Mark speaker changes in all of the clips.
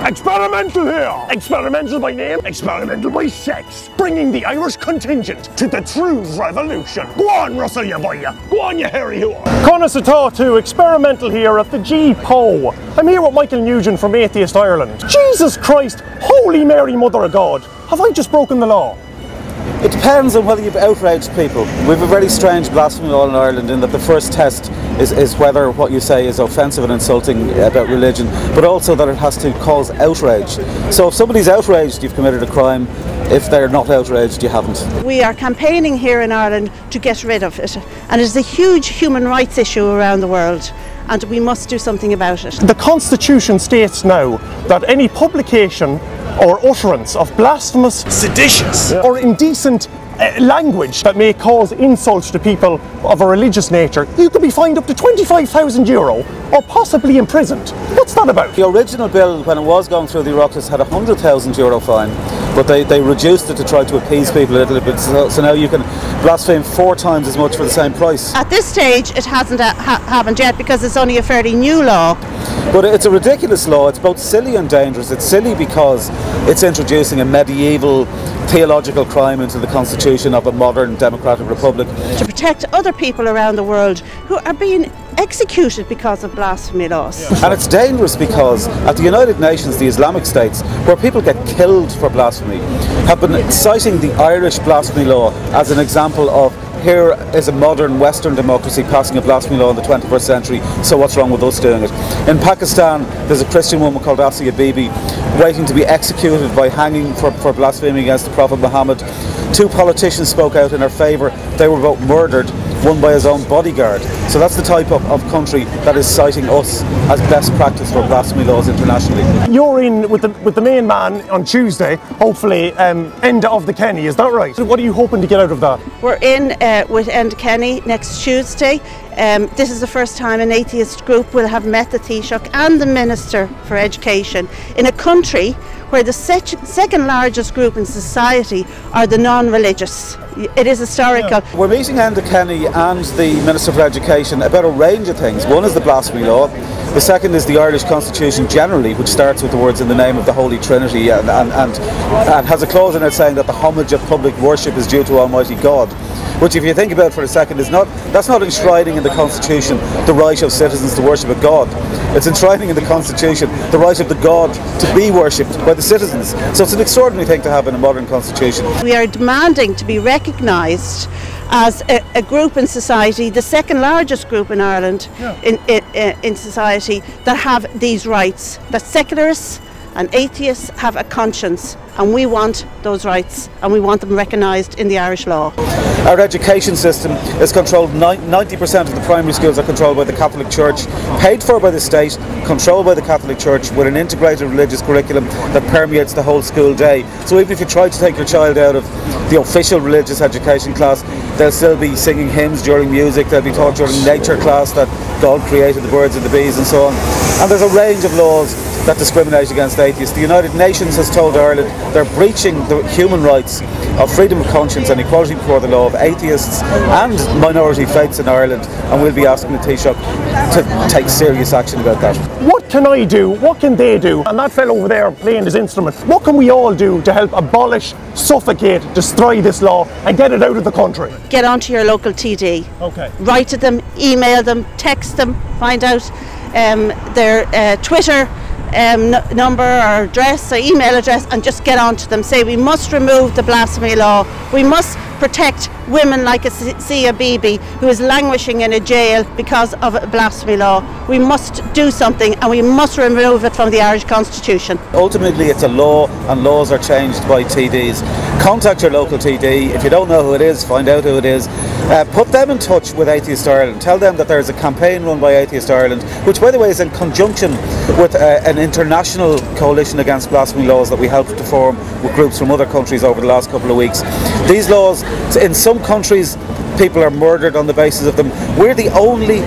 Speaker 1: Experimental here! Experimental by name, experimental by sex. Bringing the Irish contingent to the Trews revolution. Go on, Russell, you boy, ya. Go on, you hairy whore. Connoisseur to experimental here at the G-Po. I'm here with Michael Nugent from Atheist Ireland. Jesus Christ, Holy Mary, Mother of God. Have I just broken the law?
Speaker 2: It depends on whether you've outraged people. We have a very strange blasphemy law in Ireland in that the first test is whether what you say is offensive and insulting about religion, but also that it has to cause outrage. So if somebody's outraged, you've committed a crime. If they're not outraged, you haven't.
Speaker 3: We are campaigning here in Ireland to get rid of it, and it's a huge human rights issue around the world, and we must do something about it.
Speaker 1: The Constitution states now that any publication or utterance of blasphemous, seditious, or indecent language that may cause insults to people of a religious nature, you could be fined up to €25,000 or possibly imprisoned. What's that about?
Speaker 2: The original bill, when it was going through the Oireachtas, had a €100,000 fine, but they reduced it to try to appease people a little bit, so now you can blaspheme 4 times as much for the same price.
Speaker 3: At this stage it hasn't happened yet because it's only a fairly new law.
Speaker 2: But it's a ridiculous law. It's both silly and dangerous. It's silly because it's introducing a medieval theological crime into the constitution of a modern democratic republic.
Speaker 3: To protect other people around the world who are being executed because of blasphemy laws.
Speaker 2: And it's dangerous because at the United Nations, the Islamic states, where people get killed for blasphemy, have been citing the Irish blasphemy law as an example of here is a modern Western democracy passing a blasphemy law in the 21st century, so what's wrong with us doing it? In Pakistan, there's a Christian woman called Asia Bibi waiting to be executed by hanging for blaspheming against the Prophet Muhammad. 2 politicians spoke out in her favour. They were both murdered, one by his own bodyguard. So that's the type of country that is citing us as best practice for blasphemy laws internationally.
Speaker 1: You're in with the main man on Tuesday, hopefully Enda of the Kenny, is that right? What are you hoping to get out of that?
Speaker 3: We're in with Enda Kenny next Tuesday. This is the first time an atheist group will have met the Taoiseach and the Minister for Education in a country where the second largest group in society are the non-religious. It is historical.
Speaker 2: Yeah. We're meeting Enda Kenny and the Minister for Education about a range of things. One is the blasphemy law. The second is the Irish Constitution generally, which starts with the words in the name of the Holy Trinity and has a clause in it saying that the homage of public worship is due to Almighty God. Which, if you think about it for a second, that's not enshrining in the Constitution the right of citizens to worship a God. It's enshrining in the Constitution the right of the God to be worshipped by the citizens. So it's an extraordinary thing to have in a modern Constitution.
Speaker 3: We are demanding to be recognised as a group in society, the second largest group in Ireland, in society, that have these rights, that secularists and atheists have a conscience, and we want those rights and we want them recognised in the Irish law.
Speaker 2: Our education system is controlled, 90% of the primary schools are controlled by the Catholic Church, paid for by the state, controlled by the Catholic Church, with an integrated religious curriculum that permeates the whole school day. So even if you try to take your child out of the official religious education class, they'll still be singing hymns during music, they'll be taught during nature class that God created the birds and the bees and so on. And there's a range of laws that discriminate against atheists. The United Nations has told Ireland they're breaching the human rights of freedom of conscience and equality before the law of atheists and minority faiths in Ireland, and we'll be asking the Taoiseach to take serious action about that.
Speaker 1: What can I do? What can they do? And that fellow over there playing his instrument, what can we all do to help abolish, suffocate, destroy this law and get it out of the country?
Speaker 3: Get onto your local TD.
Speaker 1: Okay.
Speaker 3: Write to them, email them, text them, find out their Twitter number or address or email address, and just get on to them. Say we must remove the blasphemy law. We must protect women like Asia Bibi, who is languishing in a jail because of a blasphemy law. We must do something, and we must remove it from the Irish Constitution.
Speaker 2: Ultimately it's a law, and laws are changed by TDs. Contact your local TD. If you don't know who it is, find out who it is. Put them in touch with Atheist Ireland. Tell them that there's a campaign run by Atheist Ireland, which by the way is in conjunction with an international coalition against blasphemy laws that we helped to form with groups from other countries over the last couple of weeks. These laws, in some countries, people are murdered on the basis of them. We're the only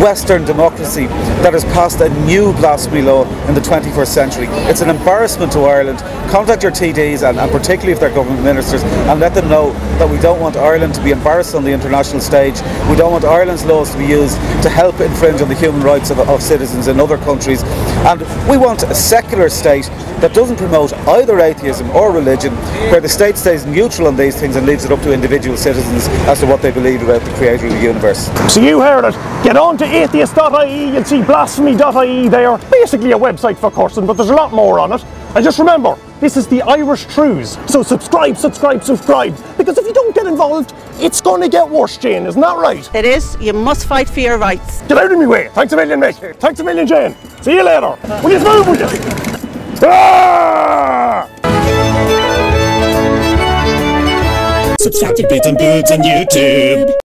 Speaker 2: Western democracy that has passed a new blasphemy law in the 21st century. It's an embarrassment to Ireland. Contact your TDs, and particularly if they're government ministers, and let them know that we don't want Ireland to be embarrassed on the international stage. We don't want Ireland's laws to be used to help infringe on the human rights of citizens in other countries. And we want a secular state that doesn't promote either atheism or religion, where the state stays neutral on these things and leaves it up to individual citizens as to what they believe about the creator of the universe.
Speaker 1: So you heard it. Get on to atheist.ie, you'll see blasphemy.ie there. Basically a website for cursing, but there's a lot more on it. And just remember, this is the Irish Trews. So subscribe, because if you don't get involved, it's going to get worse, Jane, isn't that right?
Speaker 3: It is. You must fight for your rights.
Speaker 1: Get out of my way. Thanks a million, mate. Thanks a million, Jane. See you later. Will you move, will you? Ah!
Speaker 4: Subscribe to Beards and Boobs on YouTube.